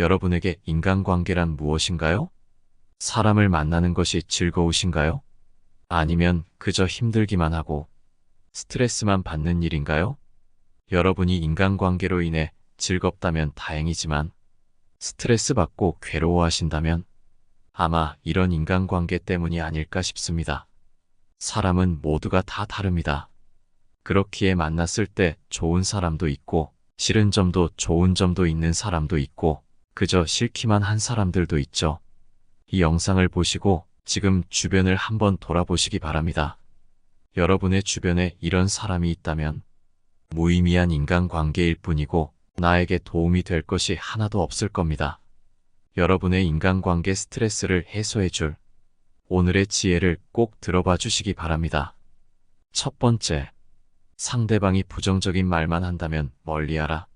여러분에게 인간관계란 무엇인가요? 사람을 만나는 것이 즐거우신가요? 아니면 그저 힘들기만 하고 스트레스만 받는 일인가요? 여러분이 인간관계로 인해 즐겁다면 다행이지만 스트레스 받고 괴로워하신다면 아마 이런 인간관계 때문이 아닐까 싶습니다. 사람은 모두가 다 다릅니다. 그렇기에 만났을 때 좋은 사람도 있고 싫은 점도 좋은 점도 있는 사람도 있고 그저 싫기만 한 사람들도 있죠. 이 영상을 보시고 지금 주변을 한번 돌아보시기 바랍니다. 여러분의 주변에 이런 사람이 있다면 무의미한 인간관계일 뿐이고 나에게 도움이 될 것이 하나도 없을 겁니다. 여러분의 인간관계 스트레스를 해소해줄 오늘의 지혜를 꼭 들어봐 주시기 바랍니다. 첫 번째, 상대방이 부정적인 말만 한다면 멀리하라.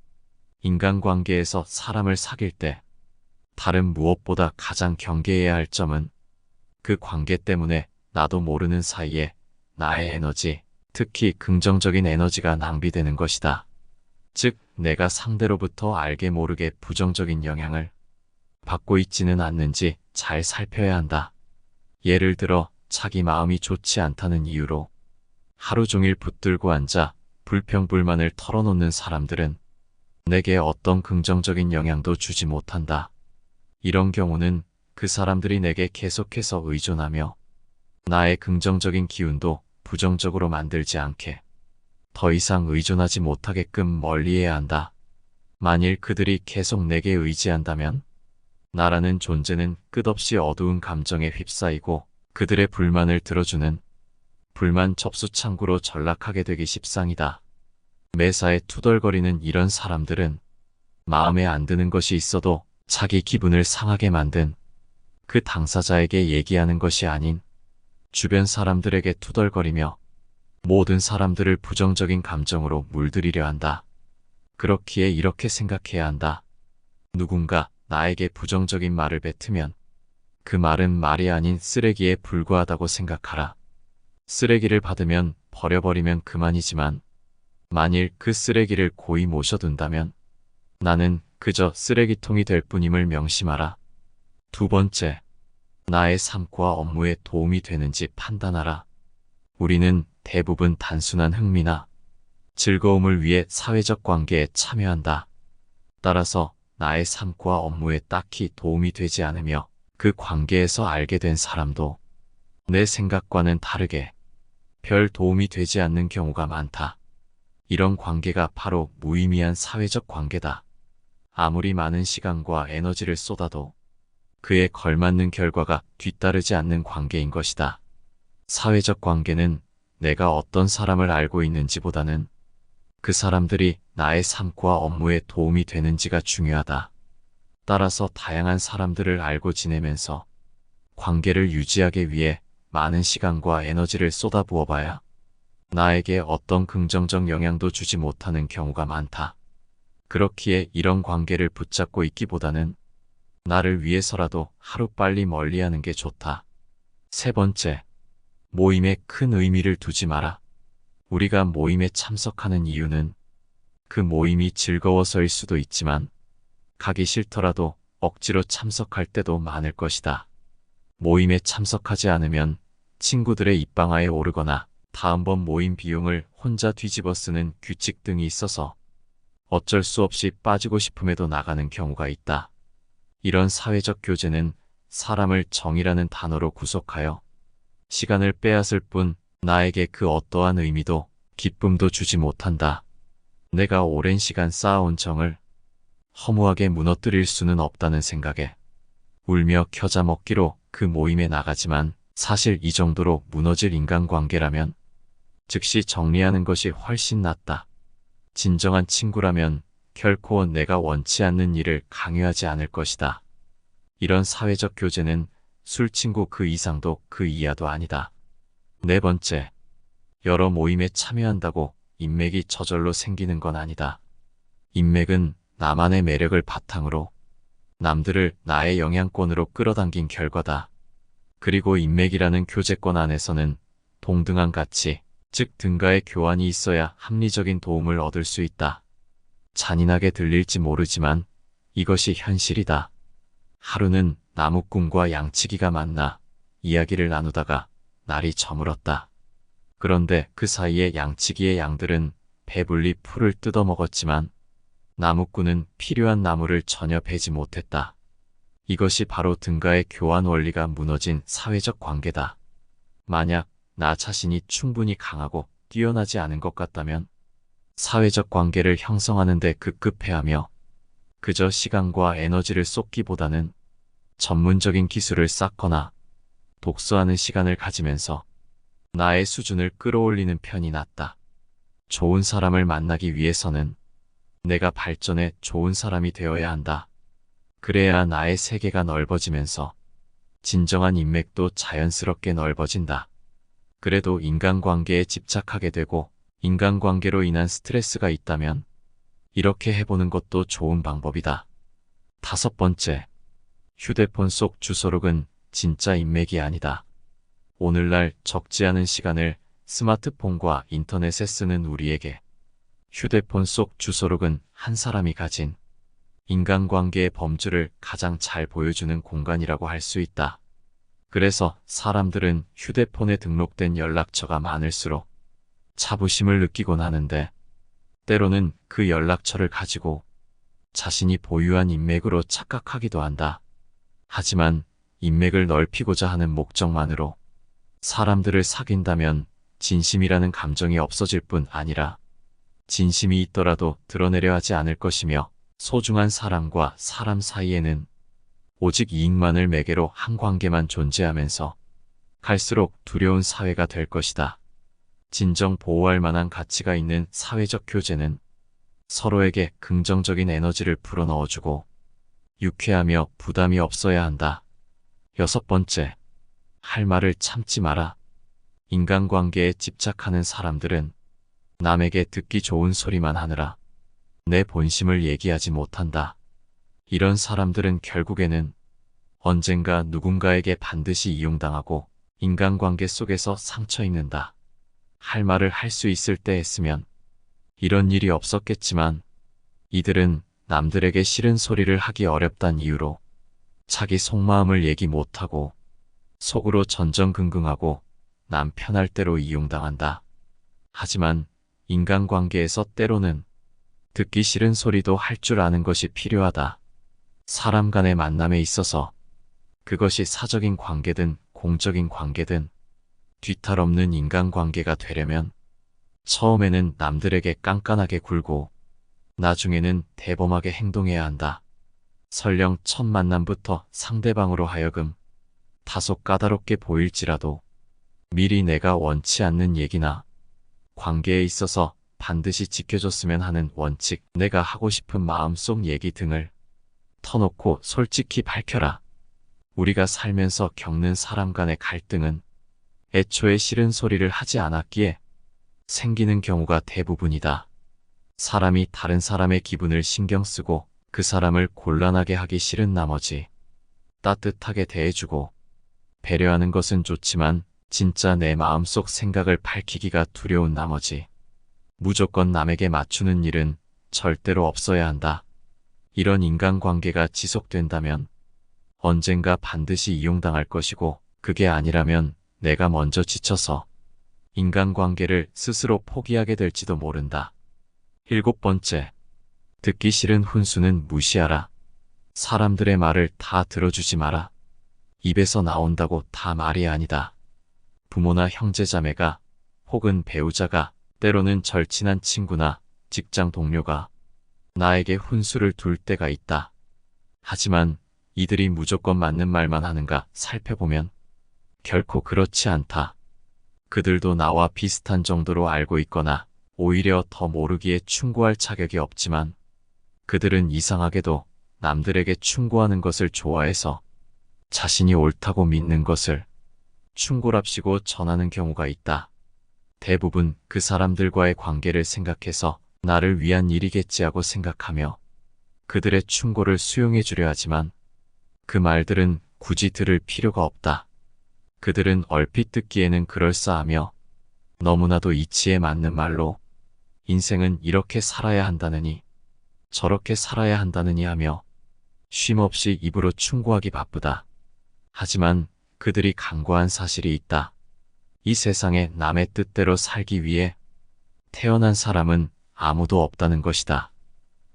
인간관계에서 사람을 사귈 때 다른 무엇보다 가장 경계해야 할 점은 그 관계 때문에 나도 모르는 사이에 나의 에너지, 특히 긍정적인 에너지가 낭비되는 것이다. 즉, 내가 상대로부터 알게 모르게 부정적인 영향을 받고 있지는 않는지 잘 살펴야 한다. 예를 들어 자기 마음이 좋지 않다는 이유로 하루 종일 붙들고 앉아 불평불만을 털어놓는 사람들은 내게 어떤 긍정적인 영향도 주지 못한다. 이런 경우는 그 사람들이 내게 계속해서 의존하며 나의 긍정적인 기운도 부정적으로 만들지 않게 더 이상 의존하지 못하게끔 멀리해야 한다. 만일 그들이 계속 내게 의지한다면 나라는 존재는 끝없이 어두운 감정에 휩싸이고 그들의 불만을 들어주는 불만 접수 창구로 전락하게 되기 십상이다. 매사에 투덜거리는 이런 사람들은 마음에 안 드는 것이 있어도 자기 기분을 상하게 만든 그 당사자에게 얘기하는 것이 아닌 주변 사람들에게 투덜거리며 모든 사람들을 부정적인 감정으로 물들이려 한다. 그렇기에 이렇게 생각해야 한다. 누군가 나에게 부정적인 말을 뱉으면 그 말은 말이 아닌 쓰레기에 불과하다고 생각하라. 쓰레기를 받으면 버려버리면 그만이지만 만일 그 쓰레기를 고이 모셔둔다면 나는 그저 쓰레기통이 될 뿐임을 명심하라. 두 번째, 나의 삶과 업무에 도움이 되는지 판단하라. 우리는 대부분 단순한 흥미나 즐거움을 위해 사회적 관계에 참여한다. 따라서 나의 삶과 업무에 딱히 도움이 되지 않으며 그 관계에서 알게 된 사람도 내 생각과는 다르게 별 도움이 되지 않는 경우가 많다. 이런 관계가 바로 무의미한 사회적 관계다. 아무리 많은 시간과 에너지를 쏟아도 그에 걸맞는 결과가 뒤따르지 않는 관계인 것이다. 사회적 관계는 내가 어떤 사람을 알고 있는지보다는 그 사람들이 나의 삶과 업무에 도움이 되는지가 중요하다. 따라서 다양한 사람들을 알고 지내면서 관계를 유지하기 위해 많은 시간과 에너지를 쏟아부어 봐야 나에게 어떤 긍정적 영향도 주지 못하는 경우가 많다. 그렇기에 이런 관계를 붙잡고 있기보다는 나를 위해서라도 하루빨리 멀리하는 게 좋다. 세 번째, 모임에 큰 의미를 두지 마라. 우리가 모임에 참석하는 이유는 그 모임이 즐거워서일 수도 있지만 가기 싫더라도 억지로 참석할 때도 많을 것이다. 모임에 참석하지 않으면 친구들의 입방아에 오르거나 다음번 모임 비용을 혼자 뒤집어 쓰는 규칙 등이 있어서 어쩔 수 없이 빠지고 싶음에도 나가는 경우가 있다. 이런 사회적 교제는 사람을 정이라는 단어로 구속하여 시간을 빼앗을 뿐 나에게 그 어떠한 의미도 기쁨도 주지 못한다. 내가 오랜 시간 쌓아온 정을 허무하게 무너뜨릴 수는 없다는 생각에 울며 겨자 먹기로 그 모임에 나가지만 사실 이 정도로 무너질 인간관계라면 즉시 정리하는 것이 훨씬 낫다. 진정한 친구라면 결코 내가 원치 않는 일을 강요하지 않을 것이다. 이런 사회적 교제는 술친구 그 이상도 그 이하도 아니다. 네 번째, 여러 모임에 참여한다고 인맥이 저절로 생기는 건 아니다. 인맥은 나만의 매력을 바탕으로 남들을 나의 영향권으로 끌어당긴 결과다. 그리고 인맥이라는 교제권 안에서는 동등한 가치, 즉 등가의 교환이 있어야 합리적인 도움을 얻을 수 있다. 잔인하게 들릴지 모르지만 이것이 현실이다. 하루는 나무꾼과 양치기가 만나 이야기를 나누다가 날이 저물었다. 그런데 그 사이에 양치기의 양들은 배불리 풀을 뜯어먹었지만 나무꾼은 필요한 나무를 전혀 베지 못했다. 이것이 바로 등가의 교환 원리가 무너진 사회적 관계다. 만약 나 자신이 충분히 강하고 뛰어나지 않은 것 같다면 사회적 관계를 형성하는 데 급급해하며 그저 시간과 에너지를 쏟기보다는 전문적인 기술을 쌓거나 독서하는 시간을 가지면서 나의 수준을 끌어올리는 편이 낫다. 좋은 사람을 만나기 위해서는 내가 발전해 좋은 사람이 되어야 한다. 그래야 나의 세계가 넓어지면서 진정한 인맥도 자연스럽게 넓어진다. 그래도 인간관계에 집착하게 되고 인간관계로 인한 스트레스가 있다면 이렇게 해보는 것도 좋은 방법이다. 5번째, 휴대폰 속 주소록은 진짜 인맥이 아니다. 오늘날 적지 않은 시간을 스마트폰과 인터넷에 쓰는 우리에게 휴대폰 속 주소록은 한 사람이 가진 인간관계의 범주를 가장 잘 보여주는 공간이라고 할 수 있다. 그래서 사람들은 휴대폰에 등록된 연락처가 많을수록 자부심을 느끼곤 하는데 때로는 그 연락처를 가지고 자신이 보유한 인맥으로 착각하기도 한다. 하지만 인맥을 넓히고자 하는 목적만으로 사람들을 사귄다면 진심이라는 감정이 없어질 뿐 아니라 진심이 있더라도 드러내려 하지 않을 것이며 소중한 사람과 사람 사이에는 오직 이익만을 매개로 한 관계만 존재하면서 갈수록 두려운 사회가 될 것이다. 진정 보호할 만한 가치가 있는 사회적 교제는 서로에게 긍정적인 에너지를 불어넣어주고 유쾌하며 부담이 없어야 한다. 6번째, 할 말을 참지 마라. 인간관계에 집착하는 사람들은 남에게 듣기 좋은 소리만 하느라 내 본심을 얘기하지 못한다. 이런 사람들은 결국에는 언젠가 누군가에게 반드시 이용당하고 인간관계 속에서 상처 입는다. 할 말을 할 수 있을 때 했으면 이런 일이 없었겠지만 이들은 남들에게 싫은 소리를 하기 어렵단 이유로 자기 속마음을 얘기 못하고 속으로 전전긍긍하고 남 편할 대로 이용당한다. 하지만 인간관계에서 때로는 듣기 싫은 소리도 할 줄 아는 것이 필요하다. 사람 간의 만남에 있어서 그것이 사적인 관계든 공적인 관계든 뒤탈 없는 인간관계가 되려면 처음에는 남들에게 깐깐하게 굴고 나중에는 대범하게 행동해야 한다. 설령 첫 만남부터 상대방으로 하여금 다소 까다롭게 보일지라도 미리 내가 원치 않는 얘기나 관계에 있어서 반드시 지켜줬으면 하는 원칙, 내가 하고 싶은 마음속 얘기 등을 터놓고 솔직히 밝혀라. 우리가 살면서 겪는 사람 간의 갈등은 애초에 싫은 소리를 하지 않았기에 생기는 경우가 대부분이다. 사람이 다른 사람의 기분을 신경 쓰고 그 사람을 곤란하게 하기 싫은 나머지 따뜻하게 대해주고 배려하는 것은 좋지만 진짜 내 마음속 생각을 밝히기가 두려운 나머지 무조건 남에게 맞추는 일은 절대로 없어야 한다. 이런 인간관계가 지속된다면 언젠가 반드시 이용당할 것이고 그게 아니라면 내가 먼저 지쳐서 인간관계를 스스로 포기하게 될지도 모른다. 7번째, 듣기 싫은 훈수는 무시하라. 사람들의 말을 다 들어주지 마라. 입에서 나온다고 다 말이 아니다. 부모나 형제자매가 혹은 배우자가 때로는 절친한 친구나 직장 동료가 나에게 훈수를 둘 때가 있다. 하지만 이들이 무조건 맞는 말만 하는가 살펴보면 결코 그렇지 않다. 그들도 나와 비슷한 정도로 알고 있거나 오히려 더 모르기에 충고할 자격이 없지만 그들은 이상하게도 남들에게 충고하는 것을 좋아해서 자신이 옳다고 믿는 것을 충고랍시고 전하는 경우가 있다. 대부분 그 사람들과의 관계를 생각해서 나를 위한 일이겠지 하고 생각하며 그들의 충고를 수용해 주려 하지만 그 말들은 굳이 들을 필요가 없다. 그들은 얼핏 듣기에는 그럴싸하며 너무나도 이치에 맞는 말로 인생은 이렇게 살아야 한다느니 저렇게 살아야 한다느니 하며 쉼없이 입으로 충고하기 바쁘다. 하지만 그들이 간과한 사실이 있다. 이 세상에 남의 뜻대로 살기 위해 태어난 사람은 아무도 없다는 것이다.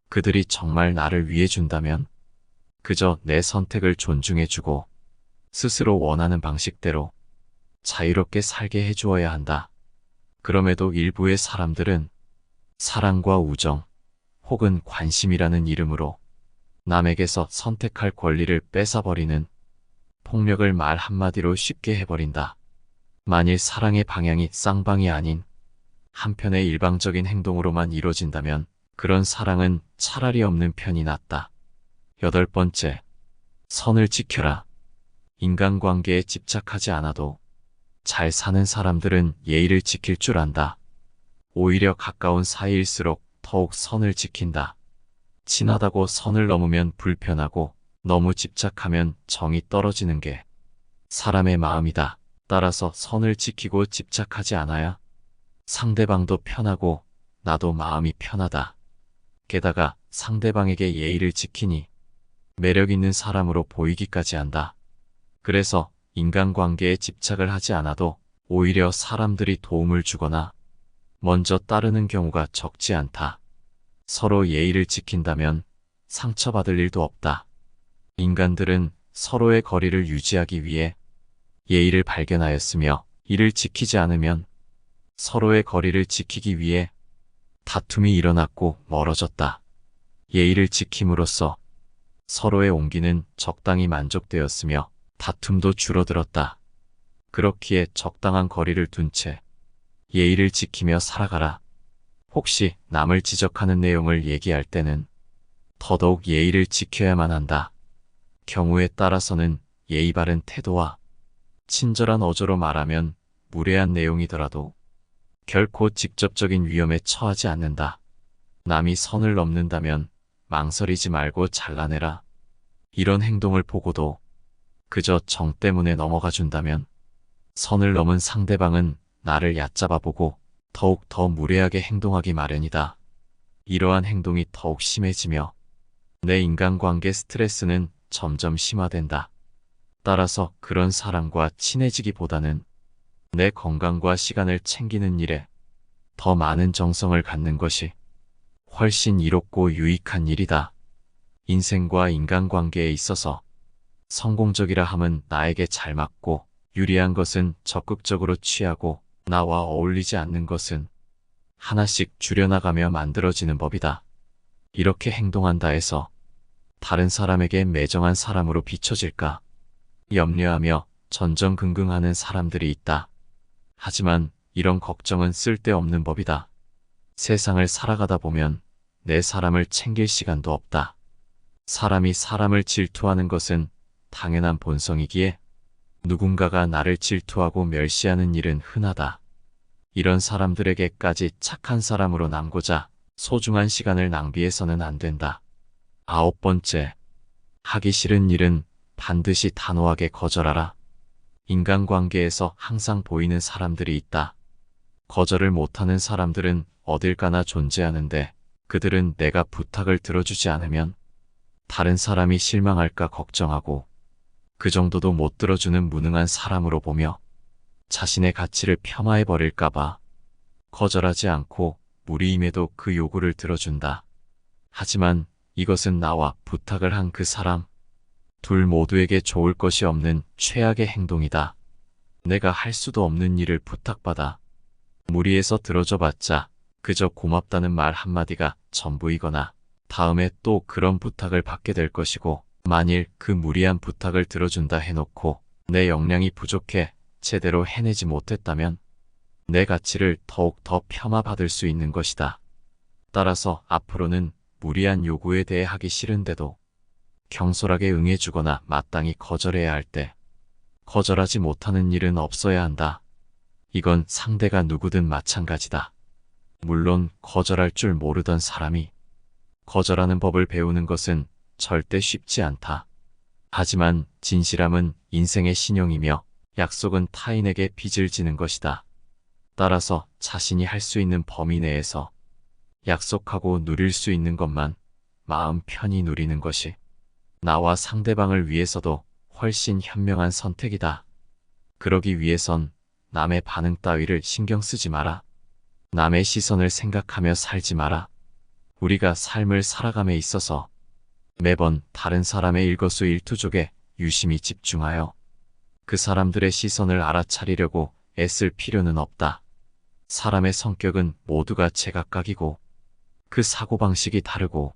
그들이 정말 나를 위해 준다면 그저 내 선택을 존중해주고 스스로 원하는 방식대로 자유롭게 살게 해주어야 한다. 그럼에도 일부의 사람들은 사랑과 우정 혹은 관심이라는 이름으로 남에게서 선택할 권리를 뺏어버리는 폭력을 말 한마디로 쉽게 해버린다. 만일 사랑의 방향이 쌍방이 아닌 한편의 일방적인 행동으로만 이루어진다면 그런 사랑은 차라리 없는 편이 낫다. 8번째, 선을 지켜라. 인간관계에 집착하지 않아도 잘 사는 사람들은 예의를 지킬 줄 안다. 오히려 가까운 사이일수록 더욱 선을 지킨다. 친하다고 선을 넘으면 불편하고 너무 집착하면 정이 떨어지는 게 사람의 마음이다. 따라서 선을 지키고 집착하지 않아야 상대방도 편하고 나도 마음이 편하다. 게다가 상대방에게 예의를 지키니 매력 있는 사람으로 보이기까지 한다. 그래서 인간관계에 집착을 하지 않아도 오히려 사람들이 도움을 주거나 먼저 따르는 경우가 적지 않다. 서로 예의를 지킨다면 상처받을 일도 없다. 인간들은 서로의 거리를 유지하기 위해 예의를 발견하였으며 이를 지키지 않으면 서로의 거리를 지키기 위해 다툼이 일어났고 멀어졌다. 예의를 지킴으로써 서로의 온기는 적당히 만족되었으며 다툼도 줄어들었다. 그렇기에 적당한 거리를 둔 채 예의를 지키며 살아가라. 혹시 남을 지적하는 내용을 얘기할 때는 더더욱 예의를 지켜야만 한다. 경우에 따라서는 예의 바른 태도와 친절한 어조로 말하면 무례한 내용이더라도 결코 직접적인 위험에 처하지 않는다. 남이 선을 넘는다면 망설이지 말고 잘라내라. 이런 행동을 보고도 그저 정 때문에 넘어가 준다면 선을 넘은 상대방은 나를 얕잡아보고 더욱 더 무례하게 행동하기 마련이다. 이러한 행동이 더욱 심해지며 내 인간관계 스트레스는 점점 심화된다. 따라서 그런 사람과 친해지기보다는 내 건강과 시간을 챙기는 일에 더 많은 정성을 갖는 것이 훨씬 이롭고 유익한 일이다. 인생과 인간관계에 있어서 성공적이라 함은 나에게 잘 맞고 유리한 것은 적극적으로 취하고 나와 어울리지 않는 것은 하나씩 줄여나가며 만들어지는 법이다. 이렇게 행동한다 해서 다른 사람에게 매정한 사람으로 비춰질까 염려하며 전전긍긍하는 사람들이 있다. 하지만 이런 걱정은 쓸데없는 법이다. 세상을 살아가다 보면 내 사람을 챙길 시간도 없다. 사람이 사람을 질투하는 것은 당연한 본성이기에 누군가가 나를 질투하고 멸시하는 일은 흔하다. 이런 사람들에게까지 착한 사람으로 남고자 소중한 시간을 낭비해서는 안 된다. 9번째, 하기 싫은 일은 반드시 단호하게 거절하라. 인간관계에서 항상 보이는 사람들이 있다. 거절을 못하는 사람들은 어딜 가나 존재하는데 그들은 내가 부탁을 들어주지 않으면 다른 사람이 실망할까 걱정하고 그 정도도 못 들어주는 무능한 사람으로 보며 자신의 가치를 폄하해버릴까봐 거절하지 않고 무리임에도 그 요구를 들어준다. 하지만 이것은 나와 부탁을 한 그 사람 둘 모두에게 좋을 것이 없는 최악의 행동이다. 내가 할 수도 없는 일을 부탁받아 무리해서 들어줘봤자 그저 고맙다는 말 한마디가 전부이거나 다음에 또 그런 부탁을 받게 될 것이고 만일 그 무리한 부탁을 들어준다 해놓고 내 역량이 부족해 제대로 해내지 못했다면 내 가치를 더욱 더 폄하받을 수 있는 것이다. 따라서 앞으로는 무리한 요구에 대해 하기 싫은데도 경솔하게 응해주거나 마땅히 거절해야 할 때 거절하지 못하는 일은 없어야 한다. 이건 상대가 누구든 마찬가지다. 물론 거절할 줄 모르던 사람이 거절하는 법을 배우는 것은 절대 쉽지 않다. 하지만 진실함은 인생의 신용이며 약속은 타인에게 빚을 지는 것이다. 따라서 자신이 할 수 있는 범위 내에서 약속하고 누릴 수 있는 것만 마음 편히 누리는 것이 나와 상대방을 위해서도 훨씬 현명한 선택이다. 그러기 위해선 남의 반응 따위를 신경 쓰지 마라. 남의 시선을 생각하며 살지 마라. 우리가 삶을 살아감에 있어서 매번 다른 사람의 일거수일투족에 유심히 집중하여 그 사람들의 시선을 알아차리려고 애쓸 필요는 없다. 사람의 성격은 모두가 제각각이고 그 사고방식이 다르고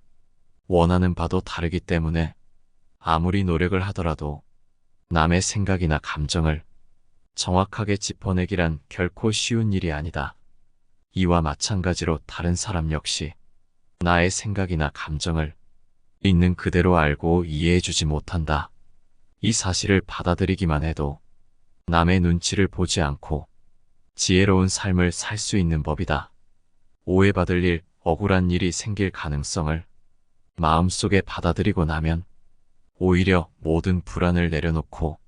원하는 바도 다르기 때문에 아무리 노력을 하더라도 남의 생각이나 감정을 정확하게 짚어내기란 결코 쉬운 일이 아니다. 이와 마찬가지로 다른 사람 역시 나의 생각이나 감정을 있는 그대로 알고 이해해주지 못한다. 이 사실을 받아들이기만 해도 남의 눈치를 보지 않고 지혜로운 삶을 살 수 있는 법이다. 오해받을 일, 억울한 일이 생길 가능성을 마음속에 받아들이고 나면 오히려 모든 불안을 내려놓고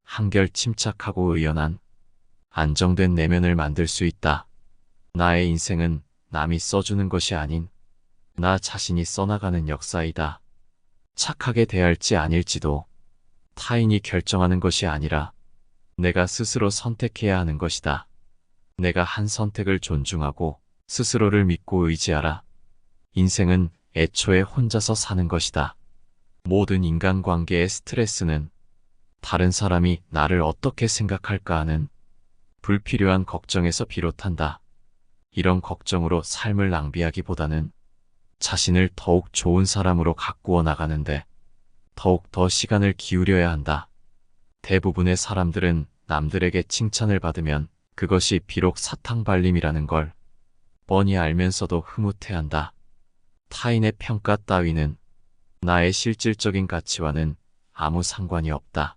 한결 침착하고 의연한 안정된 내면을 만들 수 있다. 나의 인생은 남이 써주는 것이 아닌 나 자신이 써나가는 역사이다. 착하게 대할지 아닐지도 타인이 결정하는 것이 아니라 내가 스스로 선택해야 하는 것이다. 내가 한 선택을 존중하고 스스로를 믿고 의지하라. 인생은 애초에 혼자서 사는 것이다. 모든 인간관계의 스트레스는 다른 사람이 나를 어떻게 생각할까 하는 불필요한 걱정에서 비롯한다. 이런 걱정으로 삶을 낭비하기보다는 자신을 더욱 좋은 사람으로 가꾸어 나가는데 더욱 더 시간을 기울여야 한다. 대부분의 사람들은 남들에게 칭찬을 받으면 그것이 비록 사탕발림이라는 걸 뻔히 알면서도 흐뭇해한다. 타인의 평가 따위는 나의 실질적인 가치와는 아무 상관이 없다.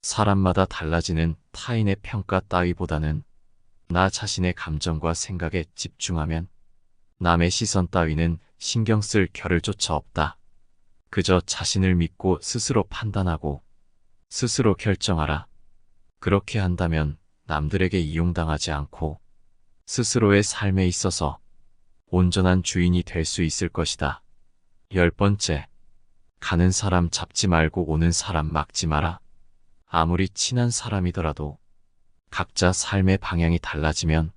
사람마다 달라지는 타인의 평가 따위보다는 나 자신의 감정과 생각에 집중하면 남의 시선 따위는 신경 쓸 겨를조차 없다. 그저 자신을 믿고 스스로 판단하고 스스로 결정하라. 그렇게 한다면 남들에게 이용당하지 않고 스스로의 삶에 있어서 온전한 주인이 될 수 있을 것이다. 10번째, 가는 사람 잡지 말고 오는 사람 막지 마라. 아무리 친한 사람이더라도 각자 삶의 방향이 달라지면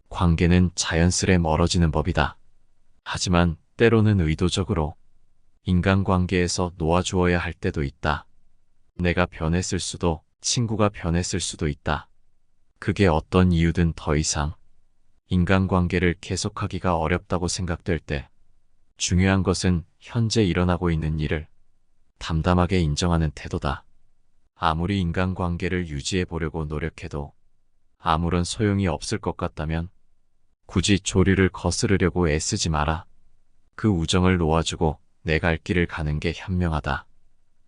관계는 자연스레 멀어지는 법이다. 하지만 때로는 의도적으로 인간관계에서 놓아주어야 할 때도 있다. 내가 변했을 수도 친구가 변했을 수도 있다. 그게 어떤 이유든 더 이상 인간관계를 계속하기가 어렵다고 생각될 때 중요한 것은 현재 일어나고 있는 일을 담담하게 인정하는 태도다. 아무리 인간관계를 유지해 보려고 노력해도 아무런 소용이 없을 것 같다면 굳이 조류를 거스르려고 애쓰지 마라. 그 우정을 놓아주고 내 갈 길을 가는 게 현명하다.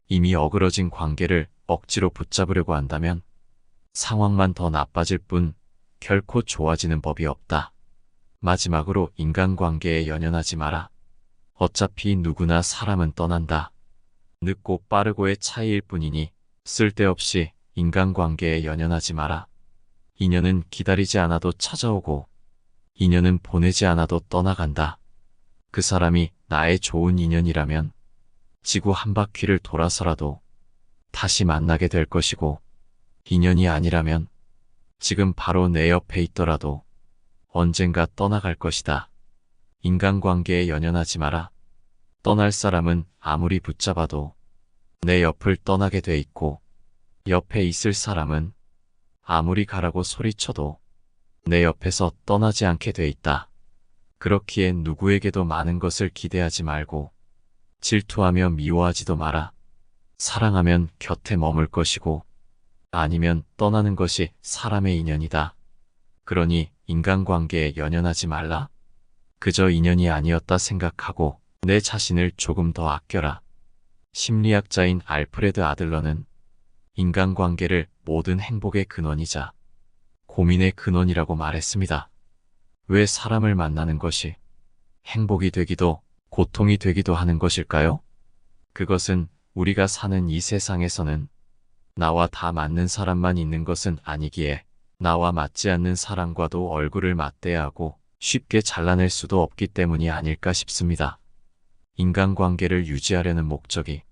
이미 어그러진 관계를 억지로 붙잡으려고 한다면 상황만 더 나빠질 뿐 결코 좋아지는 법이 없다. 마지막으로 인간관계에 연연하지 마라. 어차피 누구나 사람은 떠난다. 늦고 빠르고의 차이일 뿐이니 쓸데없이 인간관계에 연연하지 마라. 인연은 기다리지 않아도 찾아오고 인연은 보내지 않아도 떠나간다. 그 사람이 나의 좋은 인연이라면 지구 한 바퀴를 돌아서라도 다시 만나게 될 것이고 인연이 아니라면 지금 바로 내 옆에 있더라도 언젠가 떠나갈 것이다. 인간관계에 연연하지 마라. 떠날 사람은 아무리 붙잡아도 내 옆을 떠나게 돼 있고 옆에 있을 사람은 아무리 가라고 소리쳐도 내 옆에서 떠나지 않게 돼 있다. 그렇기에 누구에게도 많은 것을 기대하지 말고 질투하며 미워하지도 마라. 사랑하면 곁에 머물 것이고 아니면 떠나는 것이 사람의 인연이다. 그러니 인간관계에 연연하지 말라. 그저 인연이 아니었다 생각하고 내 자신을 조금 더 아껴라. 심리학자인 알프레드 아들러는 인간관계를 모든 행복의 근원이자 고민의 근원이라고 말했습니다. 왜 사람을 만나는 것이 행복이 되기도 고통이 되기도 하는 것일까요? 그것은 우리가 사는 이 세상에서는 나와 다 맞는 사람만 있는 것은 아니기에 나와 맞지 않는 사람과도 얼굴을 맞대야 하고 쉽게 잘라낼 수도 없기 때문이 아닐까 싶습니다. 인간관계를 유지하려는 목적이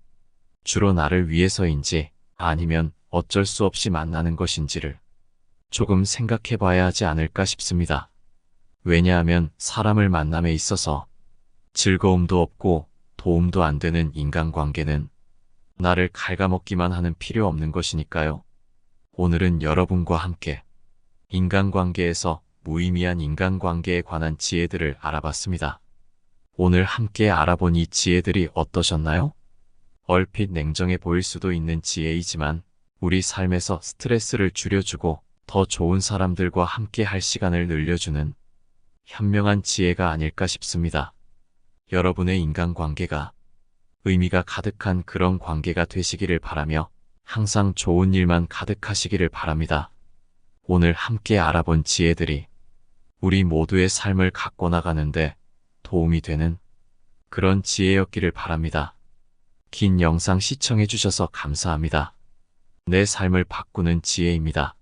주로 나를 위해서인지 아니면 어쩔 수 없이 만나는 것인지를 조금 생각해 봐야 하지 않을까 싶습니다. 왜냐하면 사람을 만남에 있어서 즐거움도 없고 도움도 안 되는 인간관계는 나를 갉아먹기만 하는 필요 없는 것이니까요. 오늘은 여러분과 함께 인간관계에서 무의미한 인간관계에 관한 지혜들을 알아봤습니다. 오늘 함께 알아본 이 지혜들이 어떠셨나요? 얼핏 냉정해 보일 수도 있는 지혜이지만 우리 삶에서 스트레스를 줄여주고 더 좋은 사람들과 함께 할 시간을 늘려주는 현명한 지혜가 아닐까 싶습니다. 여러분의 인간관계가 의미가 가득한 그런 관계가 되시기를 바라며 항상 좋은 일만 가득하시기를 바랍니다. 오늘 함께 알아본 지혜들이 우리 모두의 삶을 가꿔 나가는데 도움이 되는 그런 지혜였기를 바랍니다. 긴 영상 시청해 주셔서 감사합니다. 내 삶을 바꾸는 지혜입니다.